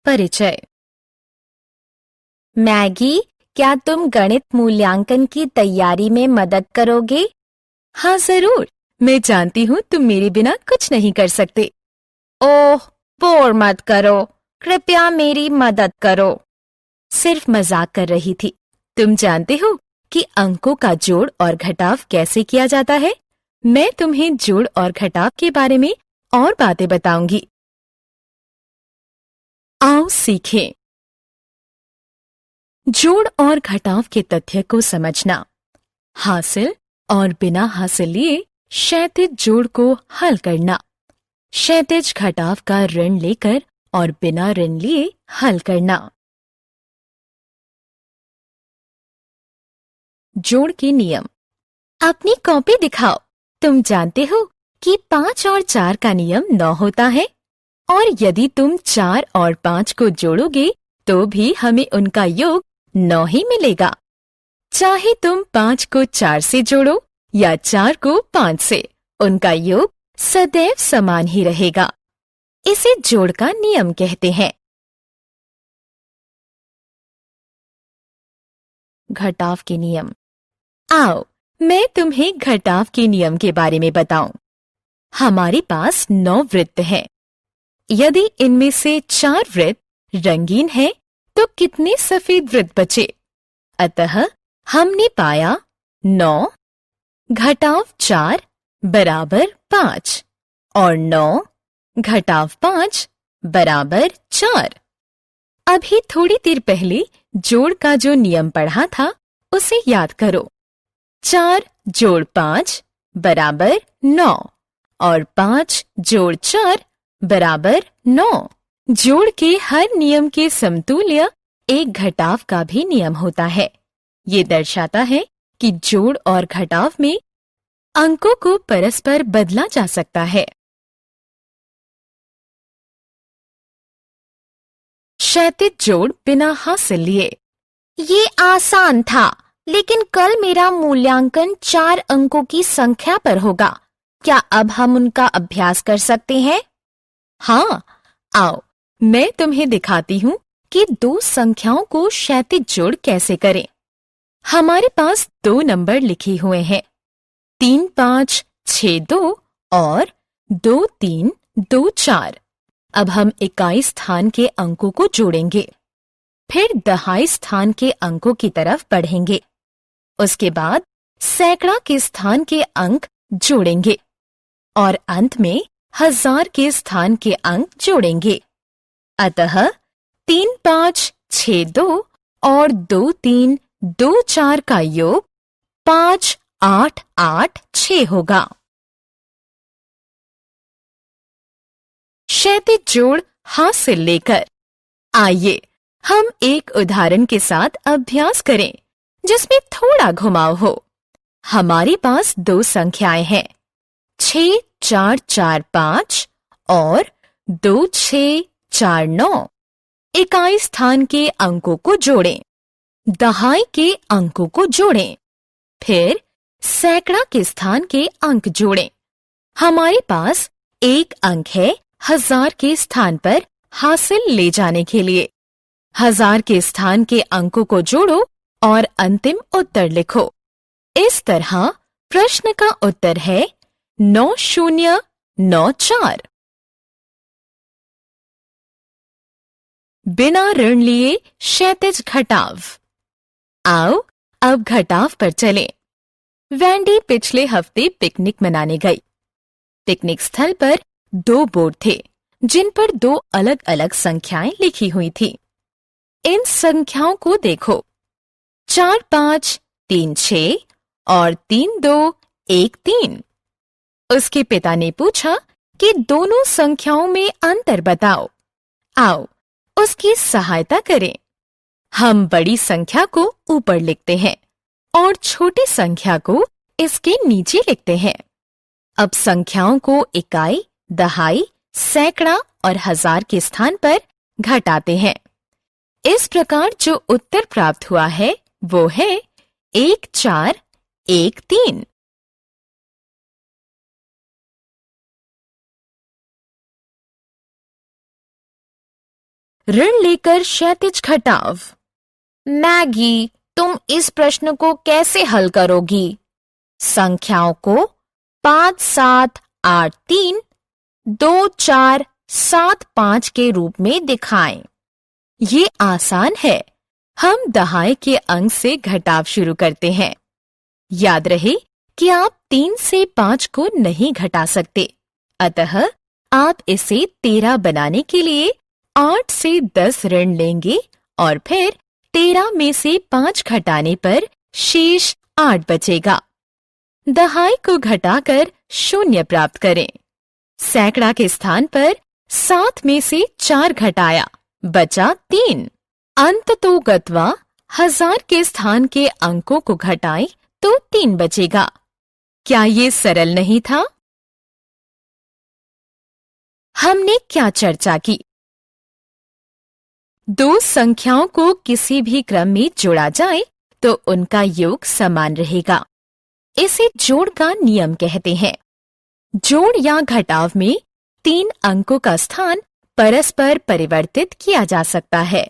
परिचय। मैगी, क्या तुम गणित मूल्यांकन की तैयारी में मदद करोगे? हाँ जरूर, मैं जानती हूँ तुम मेरे बिना कुछ नहीं कर सकते। ओह, बोर मत करो, कृपया मेरी मदद करो। सिर्फ मजाक कर रही थी। तुम जानते हो कि अंकों का जोड़ और घटाव कैसे किया जाता है? मैं तुम्हें जोड़ और घटाव के बारे में और बातें बताऊंगी। आओ सीखें। जोड़ और घटाव के तथ्य को समझना। हासिल और बिना हासिल लिए क्षैतिज जोड़ को हल करना। क्षैतिज घटाव का ऋण लेकर और बिना ऋण लिए हल करना। जोड़ के नियम। अपनी कॉपी दिखाओ। तुम जानते हो कि 5 और 4 का नियम 9 होता है, और यदि तुम 4 और 5 को जोड़ोगे तो भी हमें उनका योग 9 ही मिलेगा। चाहे तुम 5 को 4 से जोड़ो या 4 को 5 से, उनका योग सदैव समान ही रहेगा। इसे जोड़ का नियम कहते हैं। घटाव के नियम। आओ, मैं तुम्हें घटाव के नियम के बारे में बताऊं। हमारे पास 9 वृत्त हैं। यदि इनमें से 4 वृत्त रंगीन हैं, तो कितने सफेद वृत्त बचे? अतः हमने पाया 9 घटाव 4 बराबर 5 और 9 घटाव 5 बराबर 4। अभी थोड़ी देर पहले जोड़ का जो नियम पढ़ा था उसे याद करो। 4 जोड़ 5 बराबर 9 और 5 जोड़ 4 बराबर 9। जोड़ के हर नियम के समतुल्य एक घटाव का भी नियम होता है। ये दर्शाता है कि जोड़ और घटाव में अंकों को परस्पर बदला जा सकता है। क्षैतिज जोड़ बिना हासिल लिए। ये आसान था, लेकिन कल मेरा मूल्यांकन 4 अंकों की संख्या पर होगा। क्या अब हम उनका अभ्यास कर सकते हैं? हाँ, आओ, मैं तुम्हें दिखाती हूँ कि 2 संख्याओं को क्षैतिज जोड़ कैसे करें। हमारे पास 2 नंबर लिखे हुए हैं, 3 5 6 2 और 2 3 2 4। अब हम इकाई स्थान के अंकों को जोड़ेंगे, फिर दहाई स्थान के अंकों की तरफ बढ़ेंगे। उसके बाद सैकड़ा के स्थान के अंक जोड़ेंगे और अंत में हजार के स्थान के अंक जोड़ेंगे। अतः 3 5 6 2 और 2 3 2 4 का योग 5 8 8 6 होगा। क्षैतिज जोड़ हासिल लेकर। आइए हम एक उदाहरण के साथ अभ्यास करें जिसमें थोड़ा घुमाव हो। हमारे पास 2 संख्याएं हैं, 6 4 4 5 और 2 6 4 9। इकाई स्थान के अंकों को जोड़ें, दहाई के अंकों को जोड़ें, फिर सैकड़ा के स्थान के अंक जोड़ें। हमारे पास एक अंक है हजार के स्थान पर हासिल ले जाने के लिए। हजार के स्थान के अंकों को जोड़ो और अंतिम उत्तर लिखो। इस तरह प्रश्न का उत्तर है 9094। बिना ऋण लिए क्षैतिज घटाव। आओ अब घटाव पर चलें। वैंडी पिछले हफ्ते पिकनिक मनाने गई। पिकनिक स्थल पर 2 बोर्ड थे जिन पर 2 अलग-अलग संख्याएं लिखी हुई थी। इन संख्याओं को देखो, 4 5 3 6 और 3 2 1 3। उसके पिता ने पूछा कि दोनों संख्याओं में अंतर बताओ। आओ उसकी सहायता करें। हम बड़ी संख्या को ऊपर लिखते हैं और छोटी संख्या को इसके नीचे लिखते हैं। अब संख्याओं को इकाई, दहाई, सैकड़ा और हजार के स्थान पर घटाते हैं। इस प्रकार जो उत्तर प्राप्त हुआ है वो है 1 4 1 3। ऋण लेकर क्षैतिज घटाव। मैगी, तुम इस प्रश्न को कैसे हल करोगी? संख्याओं को 5, 7, 8, 3, 2, 4, 7, 5 के रूप में दिखाएं। ये आसान है। हम दहाई के अंक से घटाव शुरू करते हैं। याद रहे कि आप 3 से 5 को नहीं घटा सकते, अतः आप इसे 13 बनाने के लिए 8 से 10 ऋण लेंगे और फिर 13 में से 5 घटाने पर शेष 8 बचेगा। दहाई को घटाकर 0 प्राप्त करें। सैकड़ा के स्थान पर 7 में से 4 घटाया, बचा 3। अंततोगत्वा 1000 के स्थान के अंकों को घटाएं तो 3 बचेगा। क्या ये सरल नहीं था? हमने क्या चर्चा की? दो संख्याओं को किसी भी क्रम में जोड़ा जाए तो उनका योग समान रहेगा। इसे जोड़ का नियम कहते हैं। जोड़ या घटाव में 3 अंकों का स्थान परस्पर परिवर्तित किया जा सकता है।